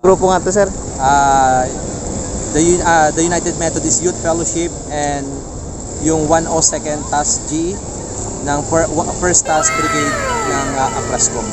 grupo nga to, sir? The United Methodist Youth Fellowship and yung 102nd Task G ng First Task Brigade ng Aprascom.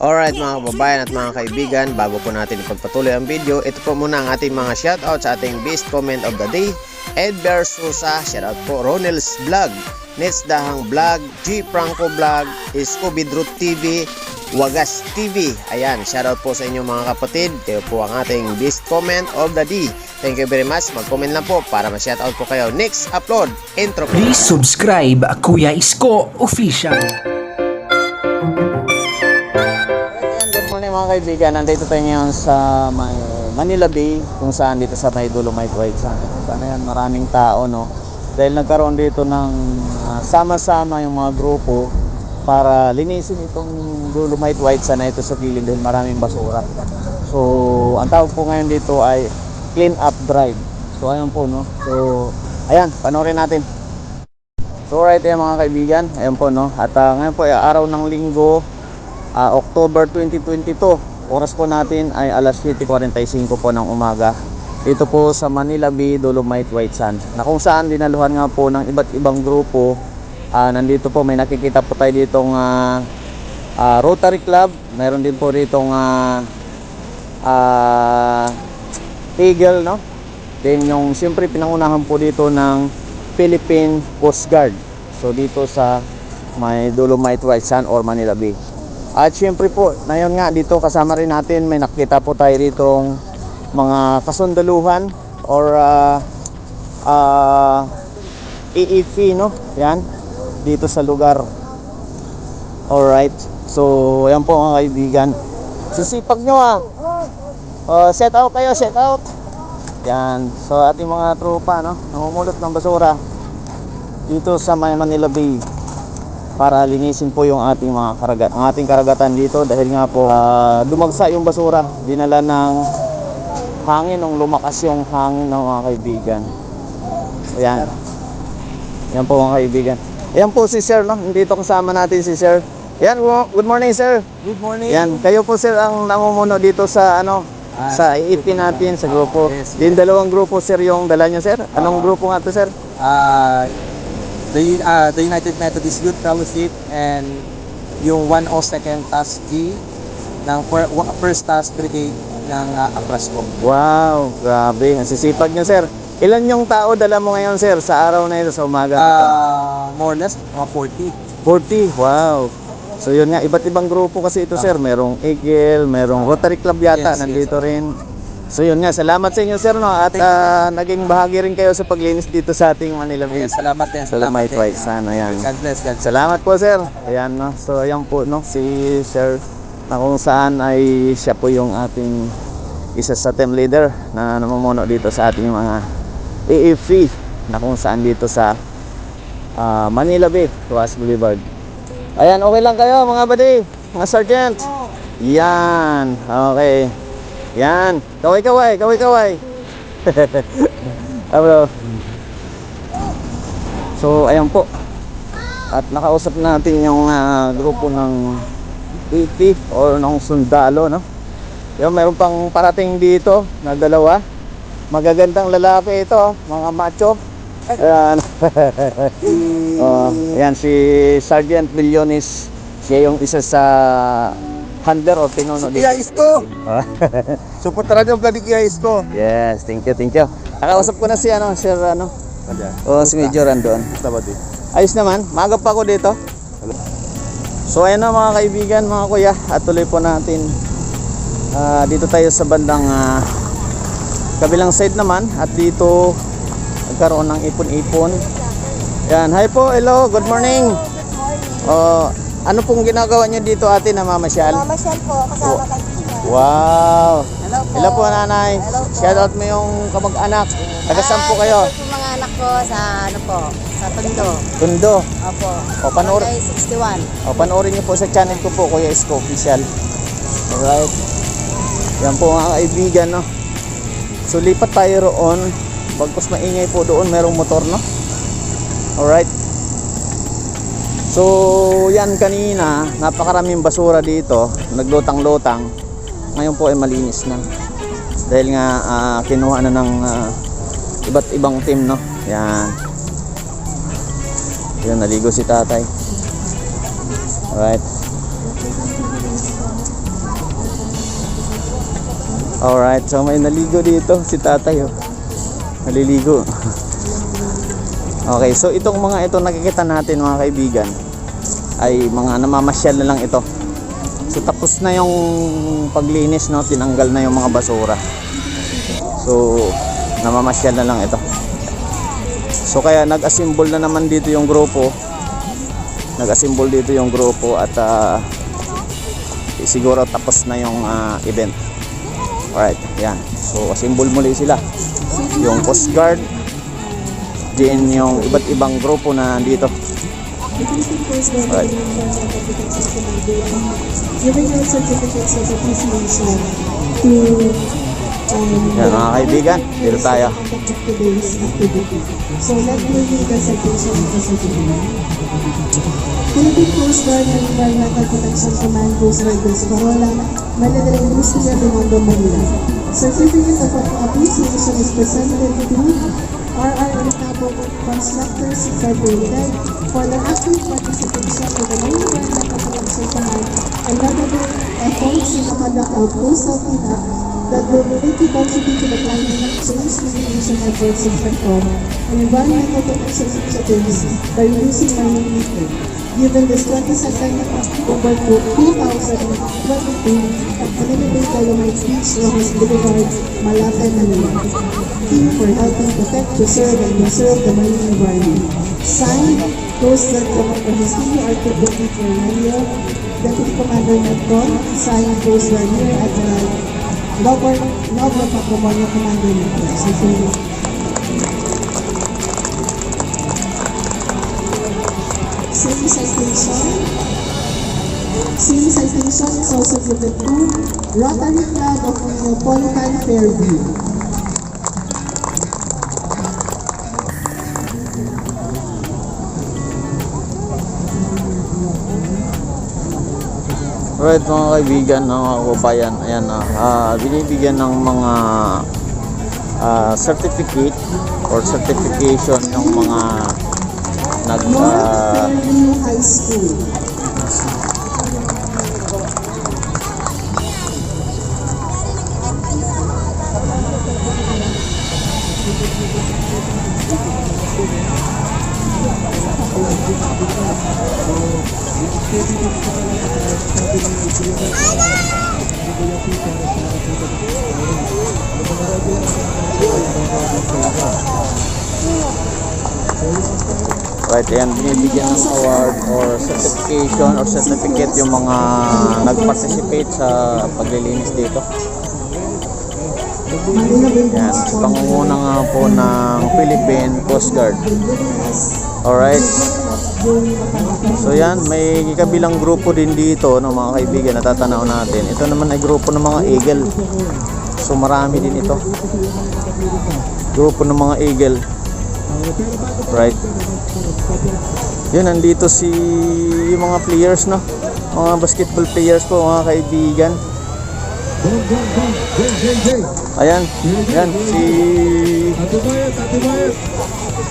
Alright mga kababayan at mga kaibigan, bago po natin ipagpatuloy ang video, ito po muna ang ating mga shoutout sa ating best comment of the day. Edber Sosa, shoutout po. Ronels Vlog, Nets Dahang Vlog, G Franco Vlog, Scooby Droot TV, Wagas TV. Ayan, shoutout po sa inyo mga kapatid. Kayo po ang ating best comment of the day. Thank you very much. Mag-comment lang po para ma-shoutout po kayo. Next upload, intro po. Please subscribe Kuya Isko Official. Good morning mga kaibigan, nandito tayo ngayon sa Manila Bay, kung saan dito sa may Dolomite White Sand. Sana yan, maraming tao, no? Dahil nagkaroon dito ng sama-sama yung mga grupo para linisin itong Dolomite White Sand na ito sa gilid dahil maraming basura. So ang tawag po ngayon dito ay clean up drive. So ayun po, no? So ayan, panoorin natin. So alright yan mga kaibigan, ayan po, no? At ngayon po ay araw ng linggo, October 2022. Oras po natin ay alas 7:45 po ng umaga. Dito po sa Manila Bay, Dolomite White Sand, na kung saan dinaluhan nga po ng iba't ibang grupo. Nandito po may nakikita po tayo ditong Rotary Club. Mayroon din po ditong Eagle, no? Then yung siyempre pinangunahan po dito ng Philippine Coast Guard. So dito sa may Dolomite White Sand or Manila Bay. At syempre po, ngayon nga dito kasama rin natin, may nakita po tayo ditong mga kasundaluhan or EEP, no? Yan, dito sa lugar. Alright, so yan po mga kaibigan. Sisipag nyo set out kayo, set out. Yan, so ating mga tropa, no? Namumulot ng basura dito sa Manila Bay para linisin po yung ating mga karagatan dito dahil nga po dumagsa yung basura, dinala ng hangin nung lumakas yung hangin ng mga kaibigan. Ayan. Yan po mga kaibigan. Ayan po si Sir, no? Dito kasama natin si Sir. Yan, good morning Sir. Good morning. Yan, kayo po Sir ang namumuno dito sa sa IEP natin sa grupo. Yes. Din dalawang grupo Sir yung dala niyo Sir. Anong grupo nga to Sir? The United Methodist Youth Fellowship and yung 102nd Task G ng First Task Brigade ng Aprascom. Wow, grabe. Ang sisipag niyo Sir. Ilan yung tao dala mo ngayon Sir sa araw na ito sa umaga? More or less mga 40. 40, wow. So yun nga, iba't ibang grupo kasi ito Sir. Merong Eagle, merong Rotary Club yata, Yes, nandito rin. So yun nga, salamat sa inyo Sir, no? At naging bahagi rin kayo sa paglinis dito sa ating Manila Bay. Yes, salamat din. Salamat White Sand, ayan. God bless, God bless. Salamat po Sir. Ayan, no? So ayan po, no? Si Sir, na kung saan ay siya po yung ating isa sa team leader na namumuno dito sa ating mga AFP na kung saan dito sa Manila Bay, Tuas Boulevard. Ayan, okay lang kayo mga buddy, mga sergeant. Yan, okay. Yan, kaway. Bro. So ayan po. At nakausap natin yung grupo ng AP or ng sundalo, no? Yung meron pang parating dito na dalawa. Magagandang lalaki ito, mga macho. Ayan. Ayan si Sergeant Millones. Siya yung isa sa handler o pinuno dito. Kuya Isko! Suportaran niyo ang Kuya Isko. Yes, thank you. Nakausap ko na si Sir si Major andun. Ayos naman, maaga pa ako dito. So ayan na mga kaibigan, mga kuya, at tuloy po natin. Dito tayo sa bandang kabilang side naman, at dito nagkaroon ng ipon-ipon. Yan, hi po, hello, good morning. Ano pong ginagawa nyo dito ate na mamasyal? Mamasyal po, kasama kay Tina. Wow. Hello po. Hello po, nanay. Hello po. Shoutout mo yung kamag-anak. Taga-saan po kayo? Ito po mga anak ko sa ano po, sa Tondo. Tondo. Opo. O, panoorin. Barangay 61. O, panoorin niyo po sa channel ko po, Kuya Isko Official. Alright. Yan po mga kaibigan, no? So, lipat tayo roon. Pagkos maingay po doon, merong motor, no? Alright. So, yan kanina, napakaraming basura dito. Naglutang-lutang. Ngayon po ay malinis na. Dahil nga, kinuha na ng iba't ibang team, no? Yan. Yan, naligo si tatay. Alright. Alright, so may naligo dito si tatay, oh. Naliligo. Okay, so itong mga ito nakikita natin mga kaibigan ay mga namamasyal na lang ito. So tapos na yung paglinis, no? Tinanggal na yung mga basura. So namamasyal na lang ito. So kaya nag-assemble na naman dito yung grupo. Nag-assemble dito yung grupo at siguro tapos na yung event. Alright, yan. So assemble muli sila. Yung Coast Guard, din yung iba't ibang grupo na nandito. Alright. Yan mga kaibigan, dito tayo. So let me read the citation of the certificate. Philippine Coast Guard and Environmental Protection Command Coast Guard Base Parola, Manila Industria, Binondo, Manila. Certificate of Appreciation is presented to RR Recabo Constructors Incorporated for the active participation in the Marine Environmental Protection Command and notable efforts in the conduct of coastal cleanup that will greatly contribute to the climate change mitigation efforts in Franconia and environmental protection initiatives by reducing marine litter. Given this 22nd October 2022 at Manila Bay Dolomites Beach, Rojas Boulevard, Malate, Manila. Team for helping protect, preserve, and conserve the marine environment. Signed, Coast Guard Commander Justino Arthur Bukit Romero, Deputy Commander Natcon, signed Coast Guard Rear Admiral Lover Patrimonio Commander Natcon. Same citation is also given to Rotary Club of Neapolitan Fairview. Alright mga kaibigan, mga kababayan, ayan, binibigyan ng mga certificate or certification ng mga North Fairview High School. Right, ayan, binibigyan ng award or certification or certificate yung mga nag-participate sa paglilinis dito. Yan, pangunguna nga po ng Philippine Coast Guard. Alright. So yan, may kabilang grupo din dito ng mga kaibigan na tatanaw natin. Ito naman ay grupo ng mga eagle. So marami din ito. Grupo ng mga eagle. Right. Yun, nandito yung mga players, no? Mga basketball players po, mga kaibigan. Ayan, yan, si...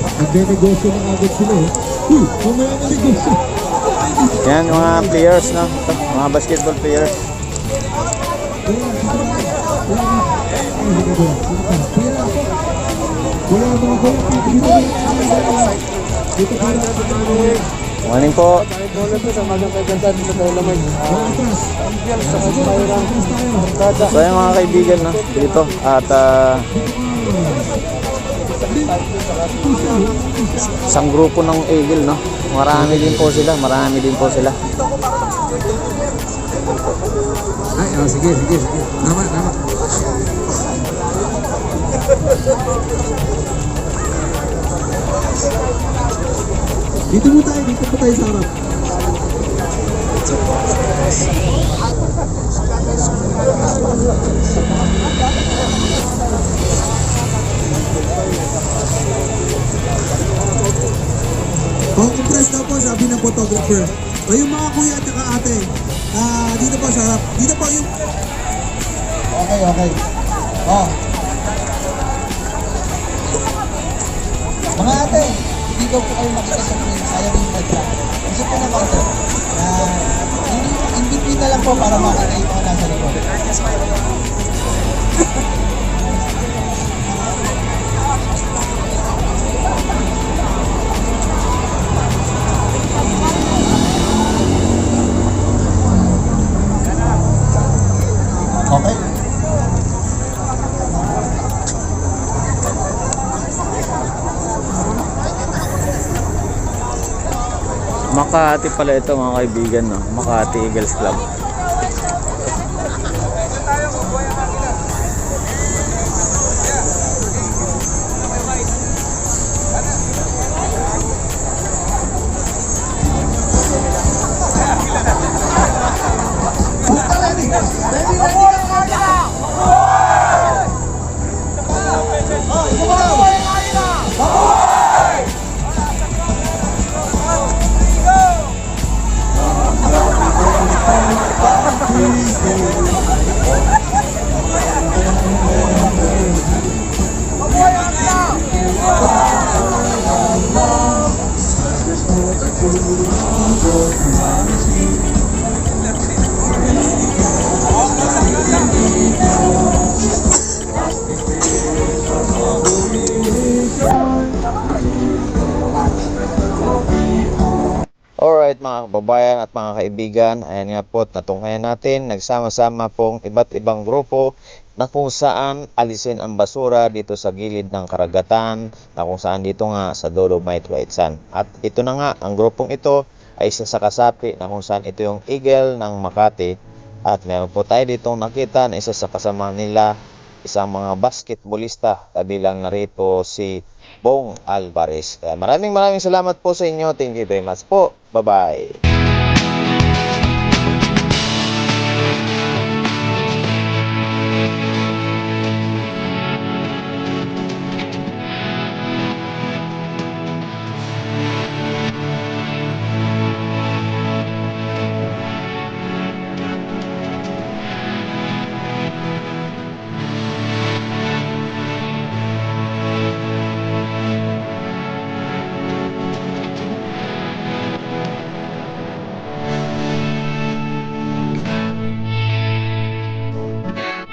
Nagde-negosyo na agad sila eh. Mamaya na negosyo. Yan, mga players, no? Ito, mga basketball players. Morning po. So yung mga kaibigan, no? Dito. At isang grupo ng eagle, no? Marami din po sila. Sige. Tama. Dito po tayo sa harap. Compress daw po, sabi ng photographer. O yung mga kuya at saka ate, dito po sa harap. Dito po yung... Okay. Oh. Mga ate, hindi daw po kayo makita sa screen. Sayang yung headshot. Gusto po naman sir. In between na lang po para makita yung mga nasa likod. Okay. Makati pala ito mga kaibigan, no? Makati Eagles Club. Alright mga kababayan at mga kaibigan, ayan nga po, natunghayan natin, nagsama-sama pong iba't ibang grupo na kung saan alisin ang basura dito sa gilid ng karagatan, na kung saan dito nga sa Dolomite White Sand. At ito na nga, ang grupong ito ay isa sa kasapi na kung saan ito yung Eagle ng Makati. At meron po tayo ditong nakita na isa sa kasama nila, isang mga basketballista, kabilang narito si Bong Alvarez. Kaya maraming salamat po sa inyo. Thank you very much po. Bye-bye.